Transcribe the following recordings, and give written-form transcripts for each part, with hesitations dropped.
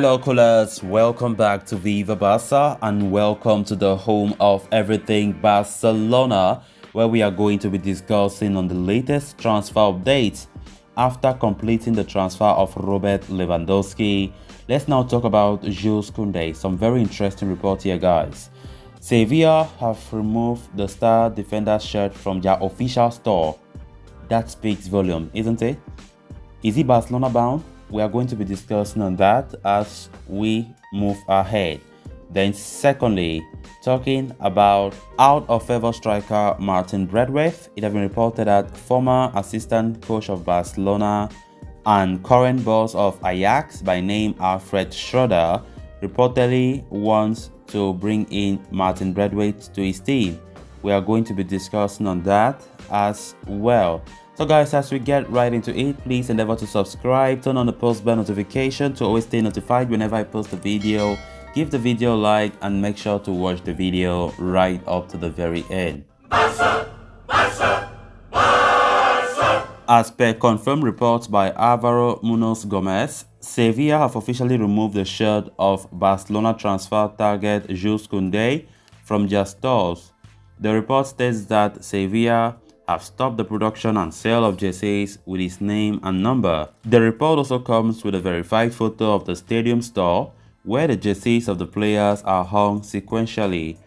Hello, coolers. Welcome back to Viva Barca and welcome to the home of everything Barcelona, where we are going to be discussing on the latest transfer updates. After completing the transfer of Robert Lewandowski, let's now talk about Jules Kounde. Some very interesting report here, guys. Sevilla have removed the star defender's shirt from their official store. That speaks volume, isn't it? Is he Barcelona bound? We are going to be discussing on that as we move ahead. Then secondly, talking about out of favor striker Martin Braithwaite. It has been reported that former assistant coach of Barcelona and current boss of Ajax by name Alfred Schroeder reportedly wants to bring in Martin Braithwaite to his team. We are going to be discussing on that as well. So guys, as we get right into it, please endeavor to subscribe, turn on the post bell notification to always stay notified whenever I post a video. Give the video a like and make sure to watch the video right up to the very end. Barca, Barca, Barca. As per confirmed reports by Alvaro Munoz Gomez, Sevilla have officially removed the shirt of Barcelona transfer target Jules Kounde from their stores. The report states that Sevilla have stopped the production and sale of jerseys with his name and number. The report also comes with a verified photo of the stadium store where the jerseys of the players are hung sequentially,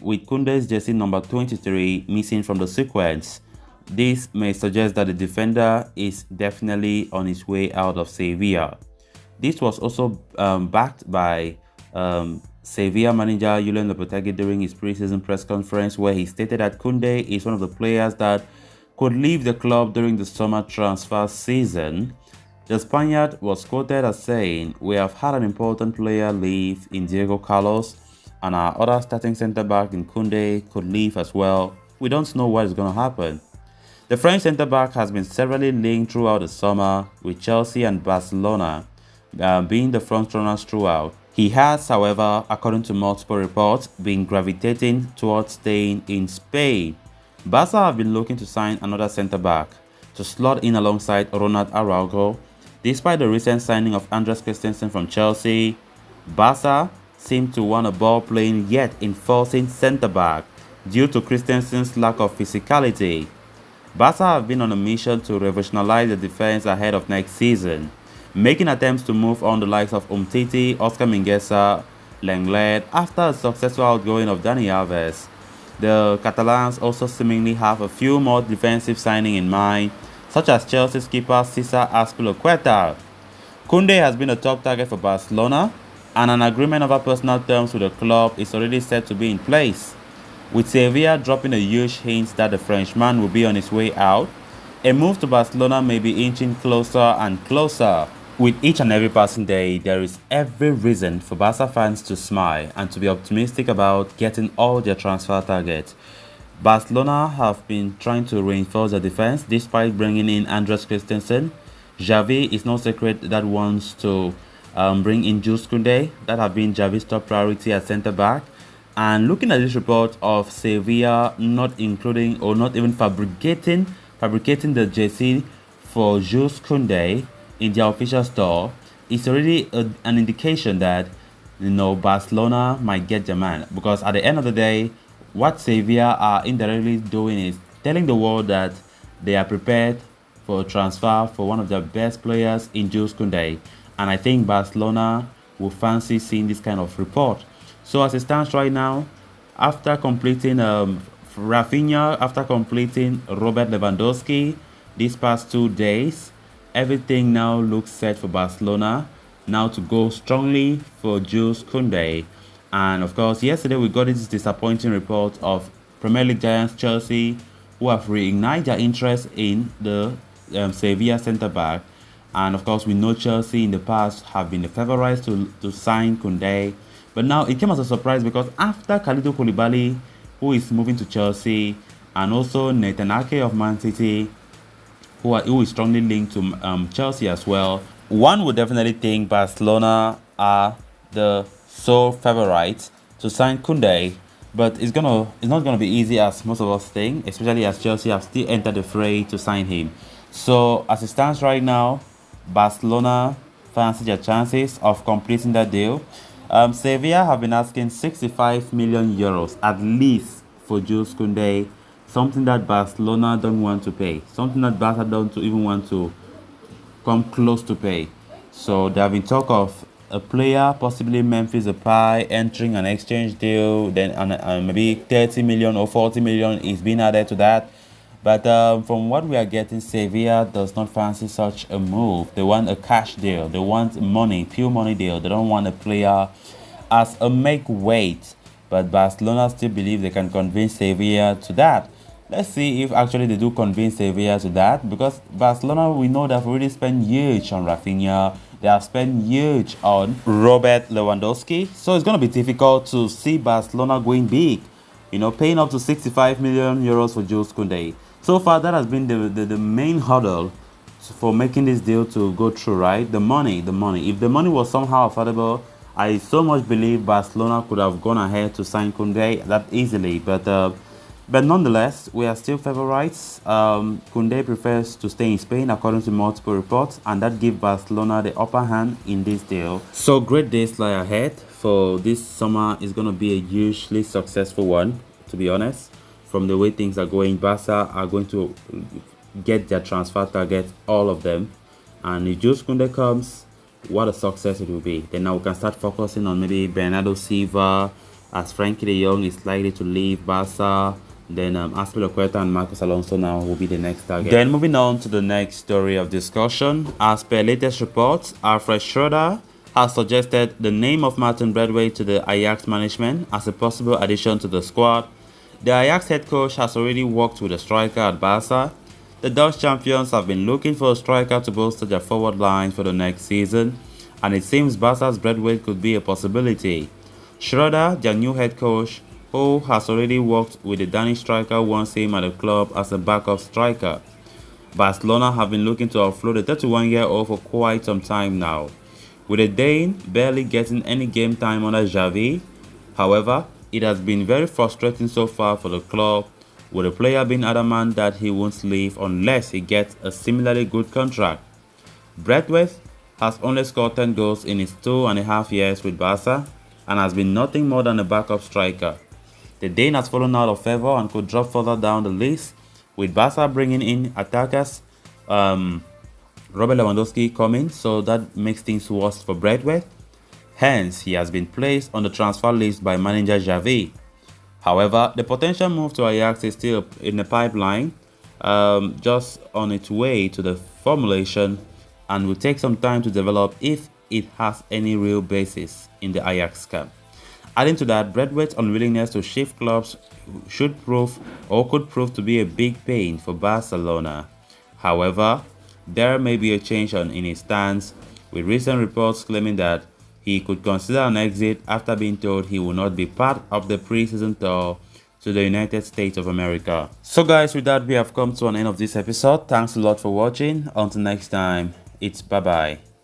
with Kounde's jersey number 23 missing from the sequence. This may suggest that the defender is definitely on his way out of Sevilla. This was also backed by Sevilla manager Julen Lopetegui during his preseason press conference, where he stated that Kounde is one of the players that could leave the club during the summer transfer season. The Spaniard was quoted as saying, "We have had an important player leave in Diego Carlos, and our other starting centre-back in Kounde could leave as well. We don't know what is going to happen." The French centre-back has been severally linked throughout the summer, with Chelsea and Barcelona being the front-runners throughout. He has, however, according to multiple reports, been gravitating towards staying in Spain. Barca have been looking to sign another centre-back to slot in alongside Ronald Araujo. Despite the recent signing of Andres Christensen from Chelsea, Barca seem to want a ball-playing yet enforcing centre-back due to Christensen's lack of physicality. Barca have been on a mission to revolutionize the defense ahead of next season, making attempts to move on the likes of Umtiti, Oscar Mingueza, Lenglet after a successful outgoing of Dani Alves. The Catalans also seemingly have a few more defensive signings in mind, such as Chelsea's keeper Cesar Azpilicueta. Kounde has been a top target for Barcelona, and an agreement over personal terms with the club is already set to be in place. With Sevilla dropping a huge hint that the Frenchman will be on his way out, a move to Barcelona may be inching closer and closer. With each and every passing day, there is every reason for Barca fans to smile and to be optimistic about getting all their transfer targets. Barcelona have been trying to reinforce their defense despite bringing in Andres Christensen. Xavi is no secret that wants to bring in Jules Kounde. That have been Xavi's top priority at centre-back. And looking at this report of Sevilla not including or not even fabricating the jersey for Jules Kounde in their official store, it's already an indication that Barcelona might get their man, because at the end of the day, what Sevilla are indirectly doing is telling the world that they are prepared for a transfer for one of their best players in Jules Kounde, and I think Barcelona will fancy seeing this kind of report. So as it stands right now, after completing Rafinha, after completing Robert Lewandowski these past 2 days, everything now looks set for Barcelona now to go strongly for Jules Kounde. And of course, yesterday we got this disappointing report of Premier League giants Chelsea, who have reignited their interest in the Sevilla centre-back. And of course, we know Chelsea in the past have been the favourites to sign Kounde. But now it came as a surprise, because after Kalidou Koulibaly, who is moving to Chelsea, and also Nathan Ake of Man City, who is strongly linked to Chelsea as well, one would definitely think Barcelona are the sole favourites to sign Kounde. But it's not gonna be easy as most of us think, especially as Chelsea have still entered the fray to sign him. So as it stands right now, Barcelona fancy their chances of completing that deal. Sevilla have been asking 65 million euros at least for Jules Kounde, something that Barcelona don't want to pay, something that Barca don't even want to come close to pay. So there have been talk of a player, possibly Memphis Depay, entering an exchange deal. Then maybe 30 million or 40 million is being added to that. But from what we are getting, Sevilla does not fancy such a move. They want a cash deal. They want money, pure money deal. They don't want a player as a make weight. But Barcelona still believe they can convince Sevilla to that. Let's see if actually they do convince Sevilla to that, because Barcelona, we know they've already spent huge on Rafinha. They have spent huge on Robert Lewandowski. So it's going to be difficult to see Barcelona going big, paying up to 65 million euros for Jules Kounde. So far, that has been the main hurdle for making this deal to go through, right? The money. If the money was somehow affordable, I so much believe Barcelona could have gone ahead to sign Kounde that easily. But nonetheless, we are still favorites. Kounde prefers to stay in Spain according to multiple reports, and that gives Barcelona the upper hand in this deal. So great days lie ahead. For this summer is going to be a hugely successful one, to be honest. From the way things are going, Barca are going to get their transfer targets, all of them. And if Jules Kounde comes, what a success it will be. Then now we can start focusing on maybe Bernardo Silva, as Frankie de Jong is likely to leave Barca. Then Azpilicueta and Marcos Alonso now will be the next target. Then moving on to the next story of discussion. As per latest reports, Alfred Schroeder has suggested the name of Martin Braithwaite to the Ajax management as a possible addition to the squad. The Ajax head coach has already worked with a striker at Barca. The Dutch champions have been looking for a striker to bolster their forward line for the next season, and it seems Barca's Braithwaite could be a possibility. Schroeder, their new head coach, who has already worked with the Danish striker, wants him at the club as a backup striker. Barcelona have been looking to offload the 31-year-old for quite some time now, with the Dane barely getting any game time under Xavi. However, it has been very frustrating so far for the club, with the player being adamant that he won't leave unless he gets a similarly good contract. Braithwaite has only scored 10 goals in his 2.5 years with Barca and has been nothing more than a backup striker. The Dane has fallen out of favor and could drop further down the list, with Barca bringing in attackers, Robert Lewandowski coming, so that makes things worse for Braithwaite. Hence, he has been placed on the transfer list by manager Xavi. However, the potential move to Ajax is still in the pipeline, just on its way to the formulation, and will take some time to develop if it has any real basis in the Ajax camp. Adding to that, Braithwaite's unwillingness to shift clubs could prove to be a big pain for Barcelona. However, there may be a change in his stance, with recent reports claiming that he could consider an exit after being told he will not be part of the pre-season tour to the United States of America. So guys, with that we have come to an end of this episode. Thanks a lot for watching. Until next time, it's bye-bye.